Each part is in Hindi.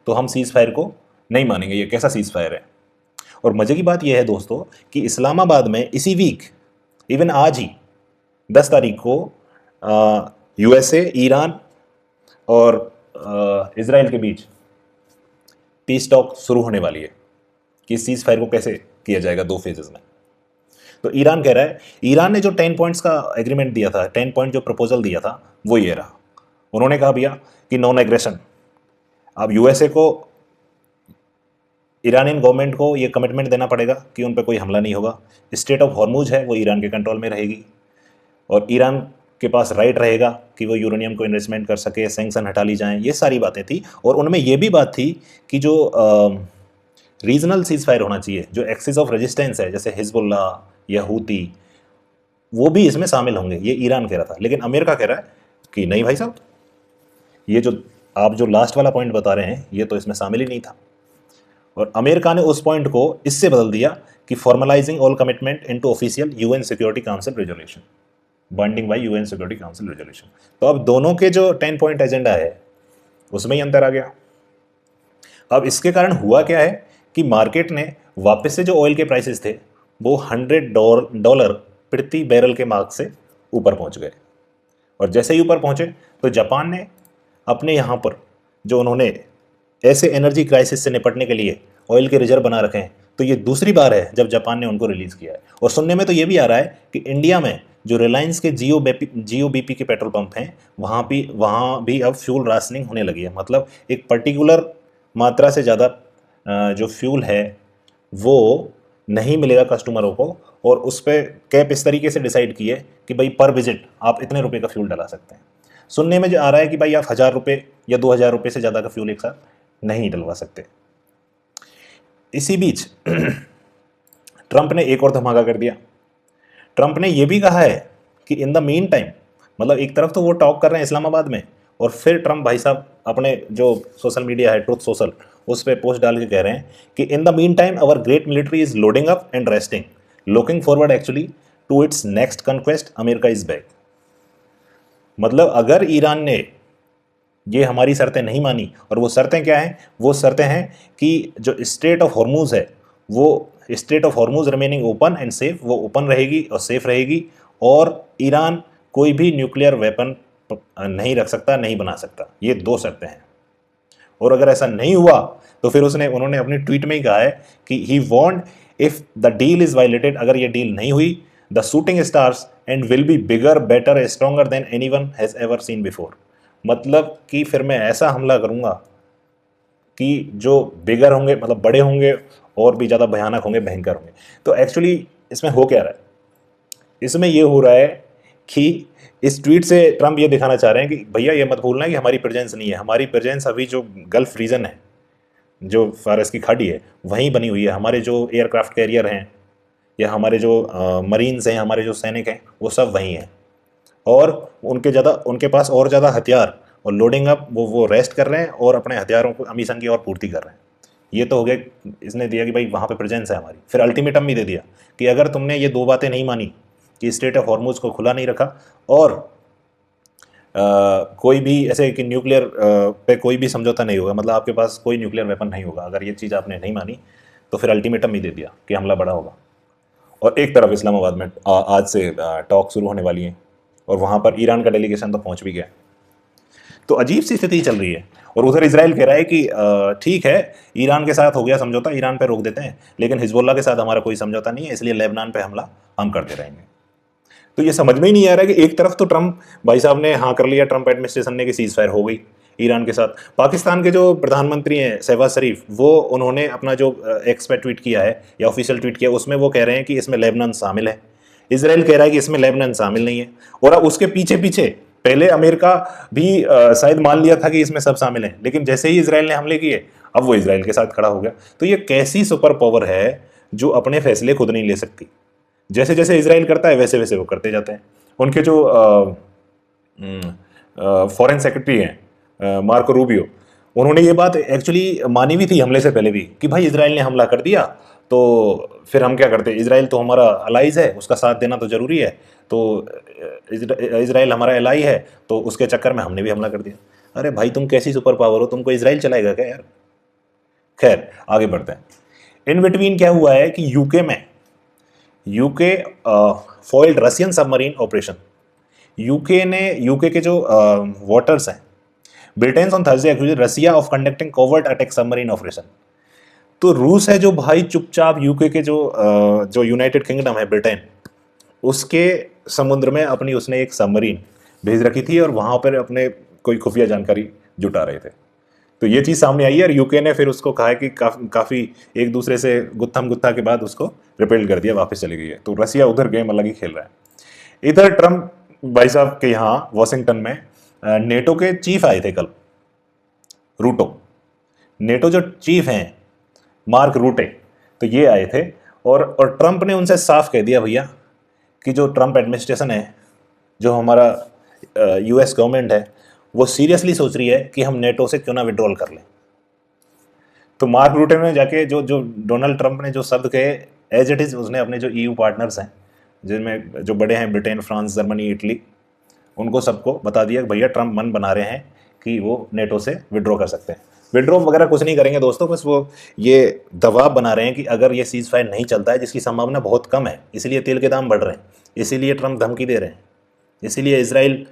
तो हम सीज़ फायर को नहीं मानेंगे। ये कैसा सीज़ फायर है? और मज़े की बात यह है दोस्तों कि इस्लामाबाद में इसी वीक, इवन आज ही 10 तारीख को यूएसए, ईरान और इसराइल के बीच पीस टॉक शुरू होने वाली है कि इस सीज़ फायर को कैसे किया जाएगा 2 फेजेस में। तो ईरान कह रहा है, ईरान ने जो 10 पॉइंट्स का एग्रीमेंट दिया था, 10 पॉइंट जो प्रपोजल दिया था वो ये रहा। उन्होंने कहा भैया कि नॉन एग्रेशन। अब यूएसए को, ईरानियन गवर्नमेंट को ये कमिटमेंट देना पड़ेगा कि उन पर कोई हमला नहीं होगा। स्टेट ऑफ हॉर्मूज है वो ईरान के कंट्रोल में रहेगी और ईरान के पास राइट रहेगा कि वो यूरेनियम को इन्वेस्टमेंट कर सके, सैंक्शन हटा ली जाएं। ये सारी बातें थी। और उनमें ये भी बात थी कि जो रीजनल सीज फायर होना चाहिए, जो एक्सिस ऑफ रेजिस्टेंस है जैसे हिजबुल्ला या हूती, वो भी इसमें शामिल होंगे। ये ईरान कह रहा था, लेकिन अमेरिका कह रहा है कि नहीं भाई साहब, ये जो आप जो लास्ट वाला पॉइंट बता रहे हैं ये तो इसमें शामिल ही नहीं था। और अमेरिका ने उस पॉइंट को इससे बदल दिया कि formalising all commitment into official UN Security Council resolution, binding by UN Security Council resolution. तो अब दोनों के जो 10 पॉइंट एजेंडा है उसमें ही अंतर आ गया। अब इसके कारण हुआ क्या है कि मार्केट ने वापस से जो ऑयल के प्राइसेस थे वो $100 प्रति बैरल के मार्क से ऊपर पहुंच गए। और जैसे ही ऊपर पहुंचे तो जापान ने अपने यहाँ पर जो उन्होंने ऐसे एनर्जी क्राइसिस से निपटने के लिए ऑयल के रिजर्व बना रखे हैं, तो ये दूसरी बार है जब जापान ने उनको रिलीज़ किया है। और सुनने में तो ये भी आ रहा है कि इंडिया में जो रिलायंस के जियो बीपी के पेट्रोल पंप हैं वहाँ भी अब फ्यूल राशनिंग होने लगी है। मतलब एक पर्टिकुलर मात्रा से ज़्यादा जो फ्यूल है वो नहीं मिलेगा कस्टमरों को, और उस पर कैप इस तरीके से डिसाइड की है कि भाई पर विजिट आप इतने रुपए का फ्यूल डला सकते हैं। सुनने में जो आ रहा है कि भाई आप 1000 रुपये या 2000 रुपये से ज़्यादा का फ्यूल एक साथ नहीं डलवा सकते। इसी बीच ट्रंप ने एक और धमाका कर दिया। ट्रंप ने यह भी कहा है कि इन द मीन टाइम, मतलब एक तरफ तो वो टॉक कर रहे हैं इस्लामाबाद में, और फिर ट्रंप भाई साहब अपने जो सोशल मीडिया है ट्रुथ सोशल उस पर पोस्ट डाल के कह रहे हैं कि in the mean time our great military is loading up and resting, looking forward actually to its next conquest, America is back. मतलब अगर ईरान ने ये हमारी शर्तें नहीं मानी, और वो शर्तें क्या हैं? वो शर्तें हैं कि जो स्ट्रेट ऑफ हॉर्मूज है वो straight of Hormuz remaining open and safe, वो ओपन रहेगी और सेफ रहेगी, और ईरान कोई भी न्यूक्लियर वेपन नहीं रख सकता, नहीं बना सकता। ये 2 शर्तें हैं। और अगर ऐसा नहीं हुआ तो फिर उन्होंने अपनी ट्वीट में ही कहा है कि he want if the deal is violated, अगर ये डील नहीं हुई, the shooting stars and will be bigger, better, stronger than anyone has ever seen before. मतलब कि फिर मैं ऐसा हमला करूंगा कि जो बिगर होंगे, मतलब बड़े होंगे, और भी ज़्यादा भयानक होंगे, भयंकर होंगे। तो एक्चुअली इसमें हो क्या रहा है? इसमें ये हो रहा है कि इस ट्वीट से ट्रंप ये दिखाना चाह रहे हैं कि भैया ये मत भूलना कि हमारी प्रेजेंस नहीं है। हमारी प्रेजेंस अभी जो गल्फ रीजन है, जो फारस की खाड़ी है, वहीं बनी हुई है। हमारे जो एयरक्राफ्ट कैरियर हैं या हमारे जो मरीन्स हैं, हमारे जो सैनिक हैं, वो सब वहीं हैं, और उनके पास और ज़्यादा हथियार और लोडिंग अप वो रेस्ट कर रहे हैं और अपने हथियारों को अमीशन की और पूर्ति कर रहे हैं। ये तो हो गया, इसने दिया कि भाई वहाँ पे प्रेजेंस है हमारी। फिर अल्टीमेटम भी दे दिया कि अगर तुमने ये 2 बातें नहीं मानी कि स्ट्रेट ऑफ हॉर्मूज को खुला नहीं रखा, और कोई भी ऐसे कि न्यूक्लियर पे कोई भी समझौता नहीं होगा, मतलब आपके पास कोई न्यूक्लियर वेपन नहीं होगा, अगर ये चीज़ आपने नहीं मानी तो फिर अल्टीमेटम ही दे दिया कि हमला बड़ा होगा। और एक तरफ इस्लामाबाद में आज से टॉक शुरू होने वाली हैं, और वहाँ पर ईरान का डेलीगेशन तो पहुँच भी गया। तो अजीब सी स्थिति चल रही है। और उधर इजराइल कह रहा है कि ठीक है, ईरान के साथ हो गया समझौता, ईरान पे रोक देते हैं, लेकिन हिजबुल्ला के साथ हमारा कोई समझौता नहीं है, इसलिए लेबनान पे हमला हम करते रहेंगे। तो ये समझ में ही नहीं आ रहा है कि एक तरफ तो ट्रंप भाई साहब ने हाँ कर लिया, ट्रंप एडमिनिस्ट्रेशन ने कि सीज फायर हो गई ईरान के साथ। पाकिस्तान के जो प्रधानमंत्री हैं शहबाज शरीफ, वो उन्होंने अपना जो एक्स पे ट्वीट किया है या ऑफिशियल ट्वीट किया, उसमें वो कह रहे हैं कि इसमें लेबनान शामिल है। इसराइल कह रहा है कि इसमें लेबनान शामिल नहीं है। और अब उसके पीछे पीछे पहले अमेरिका भी शायद मान लिया था कि इसमें सब शामिल हैं, लेकिन जैसे ही इसराइल ने हमले किए अब वो इसराइल के साथ खड़ा हो गया। तो ये कैसी सुपर पावर है जो अपने फैसले खुद नहीं ले सकती? जैसे जैसे इसराइल करता है वैसे वैसे वो करते जाते हैं। उनके जो फॉरेन सेक्रेटरी हैं मार्को रूबियो, उन्होंने ये बात एक्चुअली मानी भी थी हमले से पहले भी कि भाई इसराइल ने हमला कर दिया तो फिर हम क्या करते, इसराइल तो हमारा अलाइज है, उसका साथ देना तो ज़रूरी है, तो इसराइल हमारा एलाई है, तो उसके चक्कर में हमने भी हमला कर दिया। अरे भाई तुम कैसी सुपर पावर हो, तुमको इसराइल चलाएगा क्या यार? खैर आगे बढ़ते हैं। इन बिटवीन क्या हुआ है कि UK foiled Russian submarine operation. UK के जो वाटर्स हैं, Britain on Thursday accuse Russia of conducting covert attack submarine operation. तो रूस है जो भाई चुपचाप यूके के जो यूनाइटेड किंगडम है ब्रिटेन, उसके समुद्र में अपनी उसने एक सबमरीन भेज रखी थी और वहां पर अपने कोई खुफिया जानकारी जुटा रहे थे। तो ये चीज़ सामने आई है और यूके ने फिर उसको कहा है कि काफ़ी एक दूसरे से गुत्थम गुत्था के बाद उसको रिपेल कर दिया, वापस चली गई है। तो रसिया उधर गेम अलग ही खेल रहा है। इधर ट्रम्प भाई साहब के यहाँ वॉशिंगटन में नेटो के चीफ आए थे कल, रूटो, नेटो जो चीफ हैं मार्क रूटे, तो ये आए थे और ट्रम्प ने उनसे साफ कह दिया भैया कि जो ट्रम्प एडमिनिस्ट्रेशन है, जो हमारा यूएस गवर्नमेंट है, वो सीरियसली सोच रही है कि हम नेटो से क्यों ना विड्रॉल कर लें। तो मार्क रूटे ने जाके जो जो डोनाल्ड ट्रंप ने जो शब्द कहे एज इट इज़, उसने अपने जो ईयू पार्टनर्स हैं, जिनमें जो बड़े हैं ब्रिटेन, फ्रांस, जर्मनी, इटली, उनको सबको बता दिया कि भैया ट्रंप मन बना रहे हैं कि वो नेटो से विड्रॉ कर सकते हैं। विड्रॉ वगैरह कुछ नहीं करेंगे दोस्तों, बस वो ये दबाव बना रहे हैं कि अगर ये सीज फायर नहीं चलता है, जिसकी संभावना बहुत कम है, इसीलिए तेल के दाम बढ़ रहे हैं, इसीलिए ट्रंप धमकी दे रहे हैं, इसीलिए इसराइल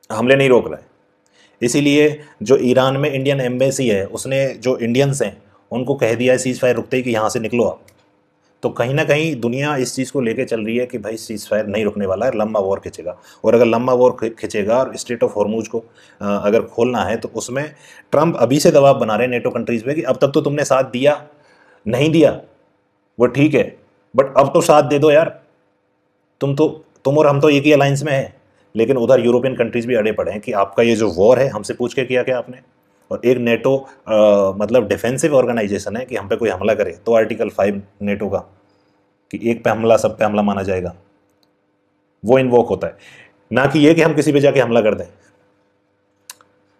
हमले नहीं रोक रहा है, इसीलिए जो ईरान में इंडियन एम्बेसी है उसने जो इंडियंस हैं उनको कह दिया है सीज फायर रुकते ही कि यहाँ से निकलो आप। तो कहीं ना कहीं दुनिया इस चीज़ को लेके चल रही है कि भाई सीज फायर नहीं रुकने वाला है, लंबा वॉर खिंचेगा। और अगर लंबा वॉर खिंचेगा और स्ट्रेट ऑफ हॉर्मूज को अगर खोलना है, तो उसमें ट्रंप अभी से दबाव बना रहे हैं नेटो कंट्रीज़ पे कि अब तक तो तुमने साथ दिया, नहीं दिया वो ठीक है, बट अब तो साथ दे दो यार। तुम और हम तो एक ही अलायंस में हैं, लेकिन उधर यूरोपियन कंट्रीज़ भी अड़े पड़े हैं कि आपका ये जो वॉर है हमसे पूछ के किया क्या आपने। और एक नेटो मतलब डिफेंसिव ऑर्गेनाइजेशन है कि हम पे कोई हमला करे तो आर्टिकल 5 नेटो का कि एक पे हमला सब पे हमला माना जाएगा, वो इन्वोक होता है, ना कि ये कि हम किसी पे जाके हमला कर दें।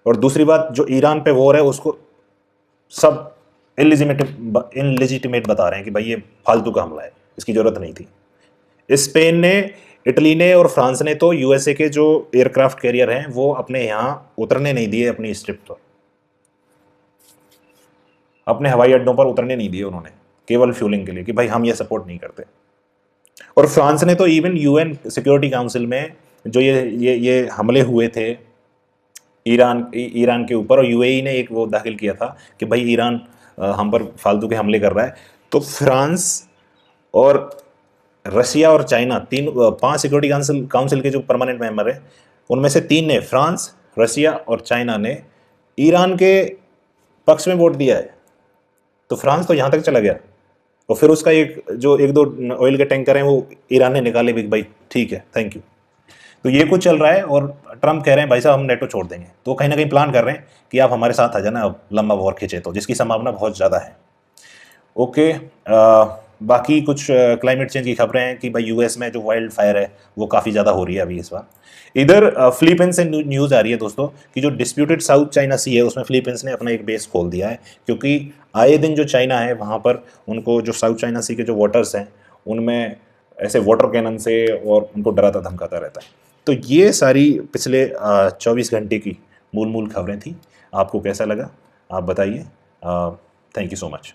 और दूसरी बात, जो ईरान पे वॉर है उसको सब इनलेजिटिमेट बता रहे हैं कि भाई ये फालतू का हमला है, इसकी ज़रूरत नहीं थी। स्पेन ने, इटली ने और फ्रांस ने तो यूएसए के जो एयरक्राफ्ट कैरियर हैं वो अपने यहाँ उतरने नहीं दिए, अपनी स्ट्रिप पर, अपने हवाई अड्डों पर उतरने नहीं दिए उन्होंने, केवल फ्यूलिंग के लिए कि भाई हम ये सपोर्ट नहीं करते। और फ्रांस ने तो इवन यूएन सिक्योरिटी काउंसिल में जो ये हमले हुए थे ईरान के ऊपर, और यूएई ने एक वो दाखिल किया था कि भाई ईरान हम पर फालतू के हमले कर रहा है। तो फ्रांस और रशिया और चाइना, 5 सिक्योरिटी काउंसिल के जो परमानेंट मेंबर हैं उनमें से 3 ने, फ्रांस, रशिया और चाइना ने ईरान के पक्ष में वोट दिया है। तो फ्रांस तो यहाँ तक चला गया और फिर उसका एक 2 ऑयल के टैंकर हैं वो ईरान ने निकाले भी, भाई ठीक है, थैंक यू। तो ये कुछ चल रहा है और ट्रंप कह रहे हैं भाई साहब हम नेटो छोड़ देंगे। तो कहीं ना कहीं प्लान कर रहे हैं कि आप हमारे साथ आ जाना, अब लंबा वॉर खींचे तो, जिसकी संभावना बहुत ज़्यादा है। ओके, बाकी कुछ क्लाइमेट चेंज की खबरें हैं कि भाई यूएस में जो वाइल्ड फायर है वो काफ़ी ज़्यादा हो रही है अभी इस बार। इधर फिलीपींस से न्यूज़ आ रही है दोस्तों कि जो डिस्प्यूटेड साउथ चाइना सी है उसमें फिलीपींस ने अपना एक बेस खोल दिया है, क्योंकि आए दिन जो चाइना है वहाँ पर उनको जो साउथ चाइना सी के जो वाटर्स हैं उनमें ऐसे वाटर कैनन से और उनको डराता धमकाता रहता है। तो ये सारी पिछले 24 घंटे की मूल खबरें थी। आपको कैसा लगा आप बताइए। Thank you so much.